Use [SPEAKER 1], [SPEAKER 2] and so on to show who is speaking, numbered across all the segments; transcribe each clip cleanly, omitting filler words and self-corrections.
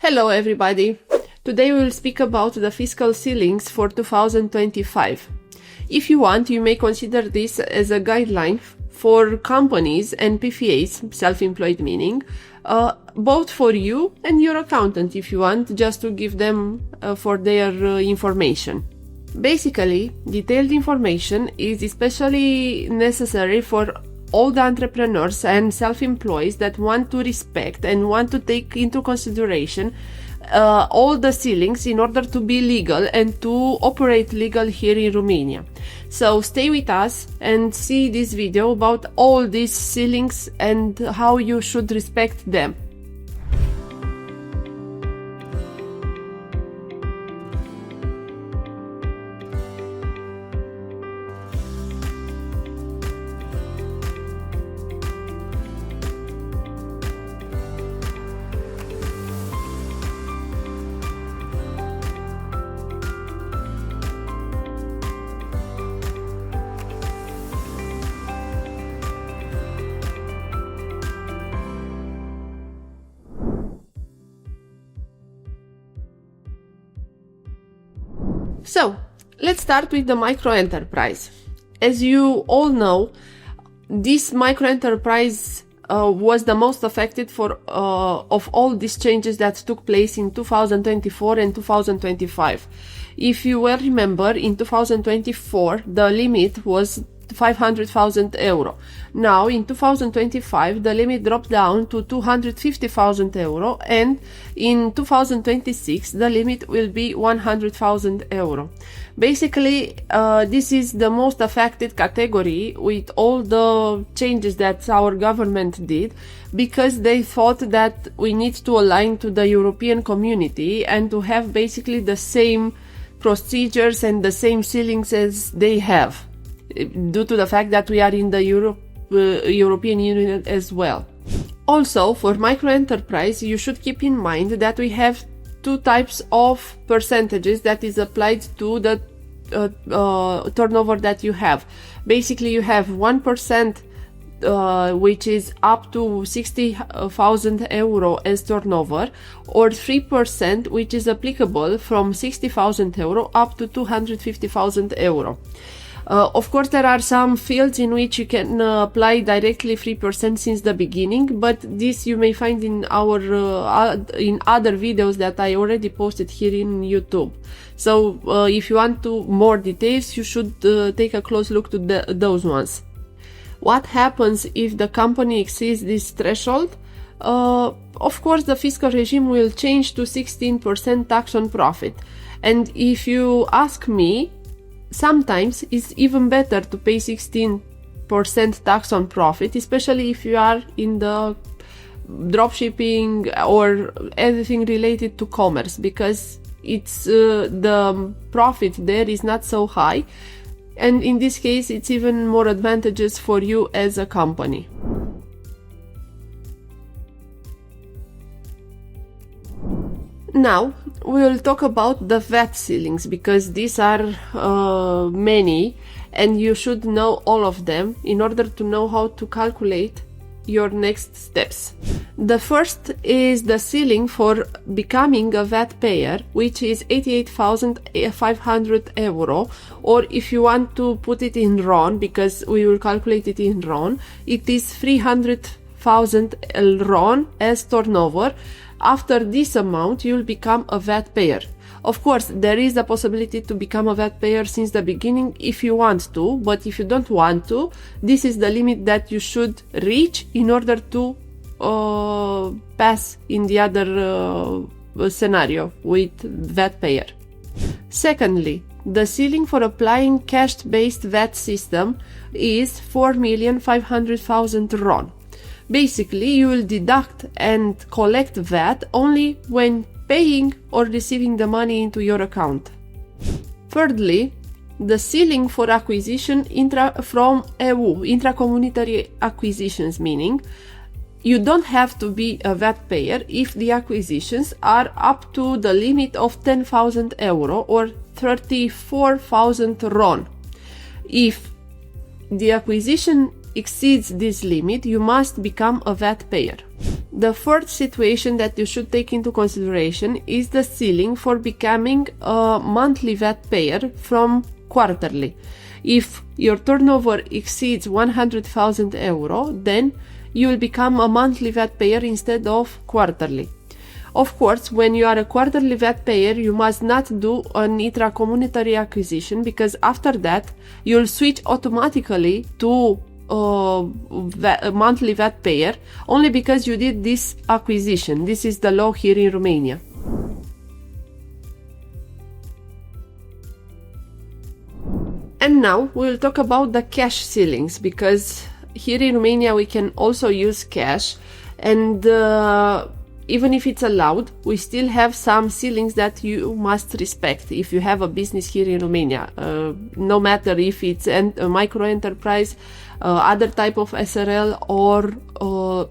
[SPEAKER 1] Hello everybody! Today we will speak about the fiscal ceilings for 2025. If you want, you may consider this as a guideline for companies and PFAs, self-employed meaning, both for you and your accountant if you want, just to give them for their information. Basically, detailed information is especially necessary for all the entrepreneurs and self-employed that want to respect and want to take into consideration all the ceilings in order to be legal and to operate legal here in Romania. So stay with us and see this video about all these ceilings and how you should respect them. So, let's start with the microenterprise. As you all know, this microenterprise was the most affected of all these changes that took place in 2024 and 2025. If you will remember, in 2024, the limit was 500,000 euro. Now, in 2025, the limit dropped down to 250,000 euro, and in 2026, the limit will be 100,000 euro. Basically, this is the most affected category with all the changes that our government did, because they thought that we need to align to the European community and to have basically the same procedures and the same ceilings as they have, due to the fact that we are in the European Union as well. Also, for microenterprise, you should keep in mind that we have two types of percentages that is applied to the turnover that you have. Basically, you have 1% which is up to 60,000 euro as turnover, or 3% which is applicable from 60,000 euro up to 250,000 euro. Of course, there are some fields in which you can apply directly 3% since the beginning, but this you may find in our in other videos that I already posted here in YouTube. So if you want to more details, you should take a close look to those ones. What happens if the company exceeds this threshold? Of course, the fiscal regime will change to 16% tax on profit. And if you ask me, sometimes it's even better to pay 16% tax on profit, especially if you are in the dropshipping or anything related to commerce, because it's the profit there is not so high, and in this case it's even more advantageous for you as a company. Now, we will talk about the VAT ceilings, because these are many and you should know all of them in order to know how to calculate your next steps. The first is the ceiling for becoming a VAT payer, which is 88,500 euro, or if you want to put it in RON, because we will calculate it in RON, it is 300,000 RON as turnover. After this amount, you will become a VAT payer. Of course, there is a possibility to become a VAT payer since the beginning if you want to, but if you don't want to, this is the limit that you should reach in order to pass in the other scenario with VAT payer. Secondly, the ceiling for applying cash-based VAT system is 4,500,000 RON. Basically, you will deduct and collect VAT only when paying or receiving the money into your account. Thirdly, the ceiling for acquisition from EU, intracommunitary acquisitions, meaning you don't have to be a VAT payer if the acquisitions are up to the limit of 10,000 euro or 34,000 RON. If the acquisition exceeds this limit, you must become a VAT payer. The fourth situation that you should take into consideration is the ceiling for becoming a monthly VAT payer from quarterly. If your turnover exceeds 100,000 euro, then you will become a monthly VAT payer instead of quarterly. Of course, when you are a quarterly VAT payer, you must not do an intra-community acquisition, because after that, you'll switch automatically to a monthly VAT payer only because you did this acquisition. This is the law here in Romania. And now we will talk about the cash ceilings, because here in Romania we can also use cash, and even if it's allowed, we still have some ceilings that you must respect if you have a business here in Romania, no matter if it's a microenterprise, other type of SRL or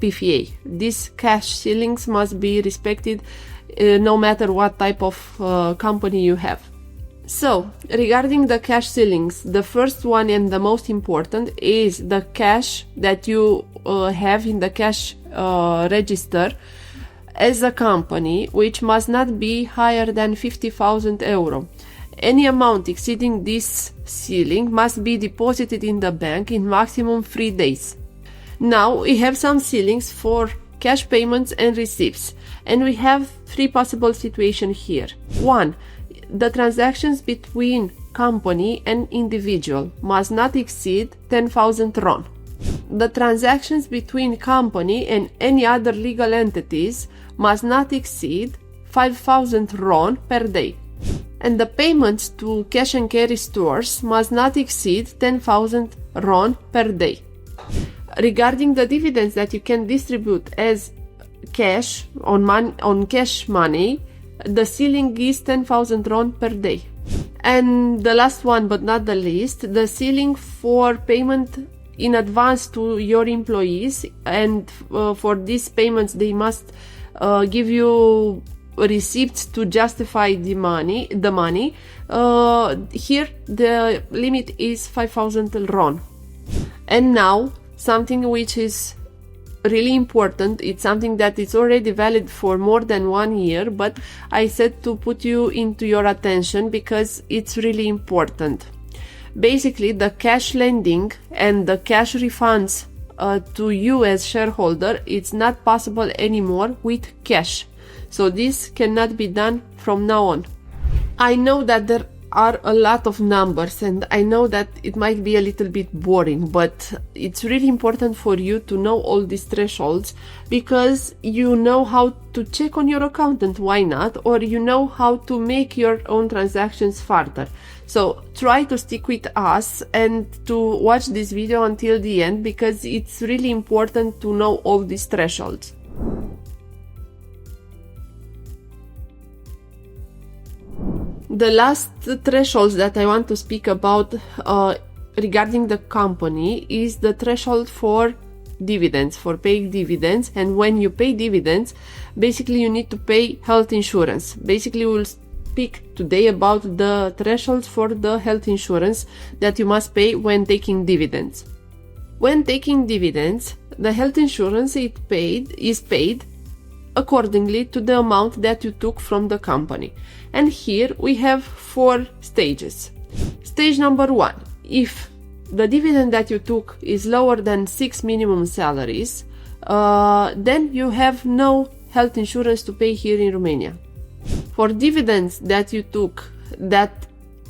[SPEAKER 1] PFA. These cash ceilings must be respected no matter what type of company you have. So, regarding the cash ceilings, the first one and the most important is the cash that you have in the cash register as a company, which must not be higher than 50,000 euro. Any amount exceeding this ceiling must be deposited in the bank in maximum 3 days. Now we have some ceilings for cash payments and receipts, and we have 3 possible situations here. 1. The transactions between company and individual must not exceed 10,000 RON. The transactions between company and any other legal entities must not exceed 5,000 RON per day. And the payments to cash and carry stores must not exceed 10,000 RON per day. Regarding the dividends that you can distribute as cash on cash money, the ceiling is 10,000 RON per day. And the last one, but not the least, the ceiling for payment in advance to your employees, and for these payments they must give you receipts to justify the money. Here the limit is 5,000 RON. And now something which is really important, it's something that is already valid for more than 1 year, but I said to put you into your attention because it's really important. Basically, the cash lending and the cash refunds to you as shareholder, it's not possible anymore with cash. So this cannot be done from now on. I know that there are a lot of numbers, and I know that it might be a little bit boring, but it's really important for you to know all these thresholds, because you know how to check on your accountant, why not, or you know how to make your own transactions further. So try to stick with us and to watch this video until the end, because it's really important to know all these thresholds. The last thresholds that I want to speak about regarding the company is the threshold for dividends, for paying dividends. And when you pay dividends, basically you need to pay health insurance. Basically we'll speak today about the thresholds for the health insurance that you must pay when taking dividends. When taking dividends, the health insurance is paid accordingly to the amount that you took from the company. And here we have 4 stages. Stage number 1, if the dividend that you took is lower than 6 minimum salaries, then you have no health insurance to pay here in Romania. For dividends that you took that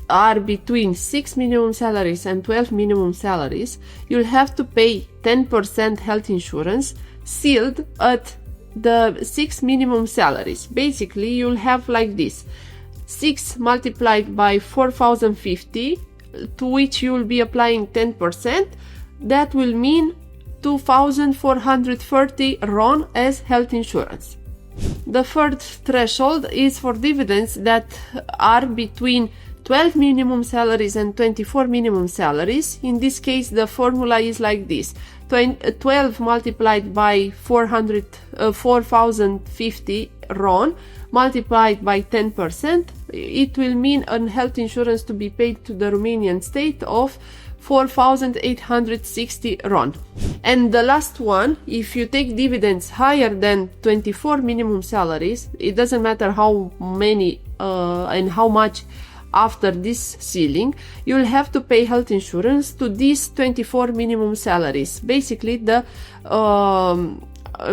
[SPEAKER 1] are between 6 minimum salaries and 12 minimum salaries, you'll have to pay 10% health insurance sealed at the 6 minimum salaries. Basically you'll have like this: 6 multiplied by 4,050, to which you will be applying 10%. That will mean 2,430 RON as health insurance. The third threshold is for dividends that are between 12 minimum salaries and 24 minimum salaries. In this case, the formula is like this: 12 multiplied by 4,050 RON multiplied by 10%, it will mean a health insurance to be paid to the Romanian state of 4,860 RON. And the last one, if you take dividends higher than 24 minimum salaries, it doesn't matter how many and how much after this ceiling, you'll have to pay health insurance to these 24 minimum salaries. Basically, the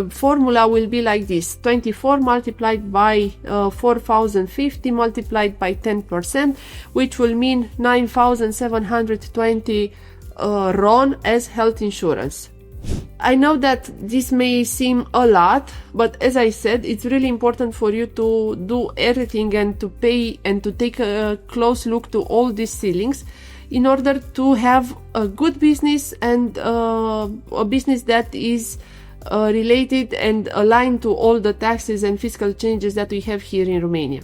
[SPEAKER 1] formula will be like this: 24 multiplied by 4,050 multiplied by 10%, which will mean 9,720 RON as health insurance. I know that this may seem a lot, but as I said, it's really important for you to do everything and to pay and to take a close look to all these ceilings in order to have a good business and a business that is related and aligned to all the taxes and fiscal changes that we have here in Romania.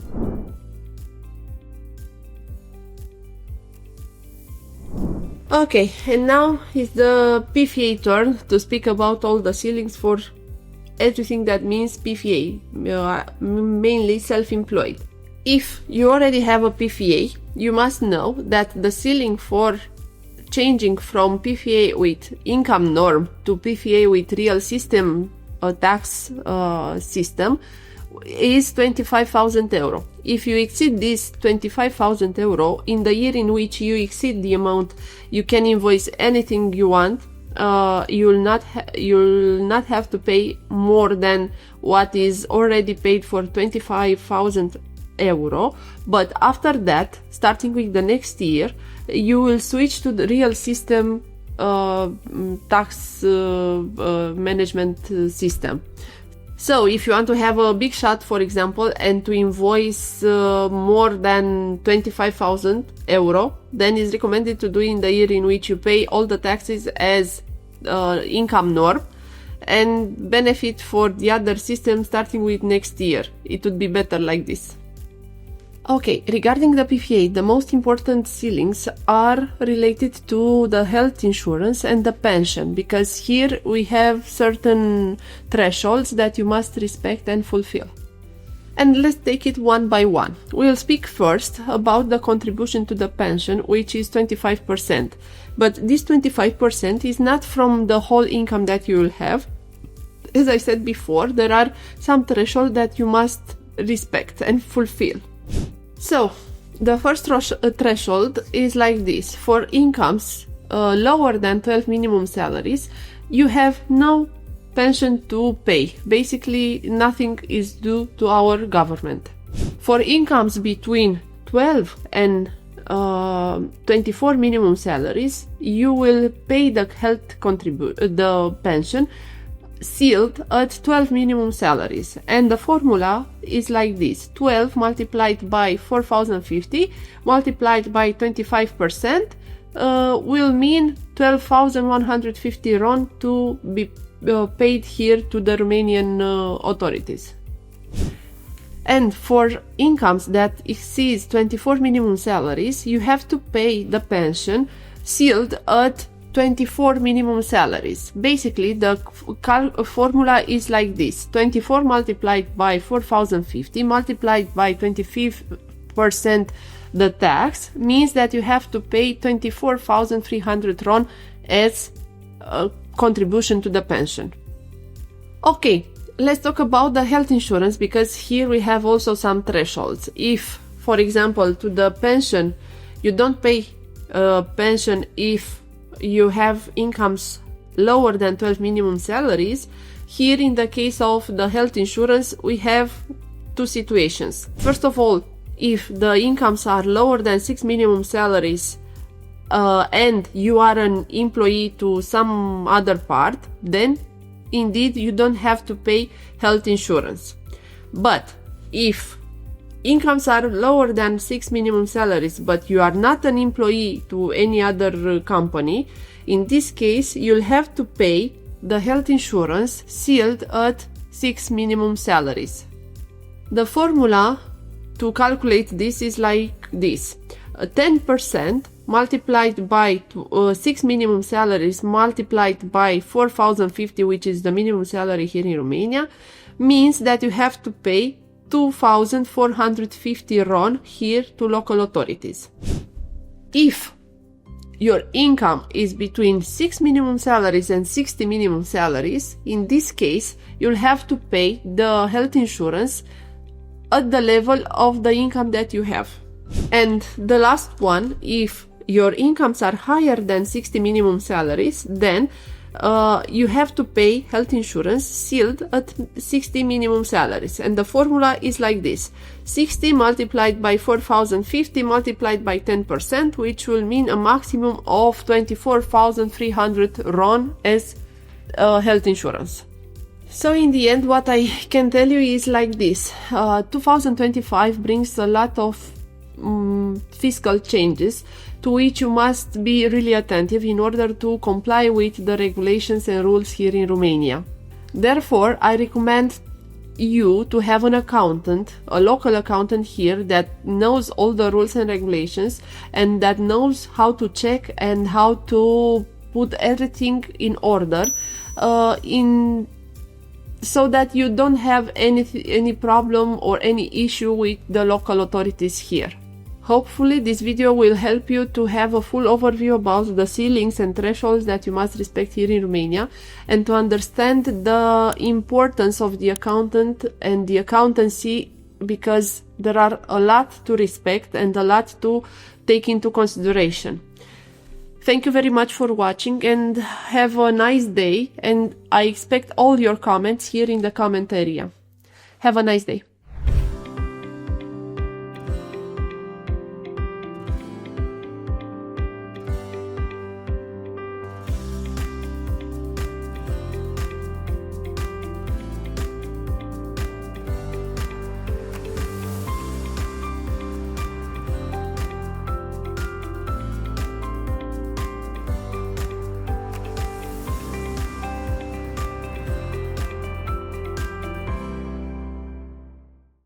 [SPEAKER 1] Okay, and now it's the PFA turn to speak about all the ceilings for everything that means PFA, mainly self-employed. If you already have a PFA, you must know that the ceiling for changing from PFA with income norm to PFA with real system tax system is 25,000 euro. If you exceed this 25,000 euro in the year in which you exceed the amount, you can invoice anything you want. You'll not have to pay more than what is already paid for 25,000 euro. But after that, starting with the next year, you will switch to the real system tax management system. So if you want to have a big shot, for example, and to invoice more than 25,000 euro, then it's recommended to do in the year in which you pay all the taxes as income norm and benefit for the other system starting with next year. It would be better like this. Okay, regarding the PFA, the most important ceilings are related to the health insurance and the pension, because here we have certain thresholds that you must respect and fulfill. And let's take it one by one. We'll speak first about the contribution to the pension, which is 25%. But this 25% is not from the whole income that you will have. As I said before, there are some thresholds that you must respect and fulfill. So, the first threshold is like this. For incomes lower than 12 minimum salaries, you have no pension to pay. Basically, nothing is due to our government. For incomes between 12 and 24 minimum salaries, you will pay the the pension sealed at 12 minimum salaries, and the formula is like this: 12 multiplied by 4,050 multiplied by 25% will mean 12,150 RON to be paid here to the Romanian authorities. And for incomes that exceeds 24 minimum salaries, you have to pay the pension sealed at 24 minimum salaries. Basically, the formula is like this: 24 multiplied by 4,050 multiplied by 25% the tax means that you have to pay 24,300 RON as a contribution to the pension. Okay, let's talk about the health insurance, because here we have also some thresholds. If, for example, to the pension, you don't pay pension if you have incomes lower than 12 minimum salaries, here in the case of the health insurance, we have two situations. First of all, if the incomes are lower than 6 minimum salaries and you are an employee to some other part, then indeed you don't have to pay health insurance. But if incomes are lower than 6 minimum salaries, but you are not an employee to any other company, in this case, you'll have to pay the health insurance sealed at 6 minimum salaries. The formula to calculate this is like this: 10% multiplied by 6 minimum salaries multiplied by 4,050, which is the minimum salary here in Romania, means that you have to pay 2,450 RON here to local authorities. If your income is between 6 minimum salaries and 60 minimum salaries, in this case, you'll have to pay the health insurance at the level of the income that you have. And the last one, if your incomes are higher than 60 minimum salaries, then you have to pay health insurance sealed at 60 minimum salaries. And the formula is like this: 60 multiplied by 4,050 multiplied by 10%, which will mean a maximum of 24,300 RON as health insurance. So in the end, what I can tell you is like this: 2025 brings a lot of fiscal changes to which you must be really attentive in order to comply with the regulations and rules here in Romania. Therefore, I recommend you to have an accountant, a local accountant here that knows all the rules and regulations and that knows how to check and how to put everything in order so that you don't have any problem or any issue with the local authorities here. Hopefully this video will help you to have a full overview about the ceilings and thresholds that you must respect here in Romania, and to understand the importance of the accountant and the accountancy, because there are a lot to respect and a lot to take into consideration. Thank you very much for watching and have a nice day, and I expect all your comments here in the comment area. Have a nice day.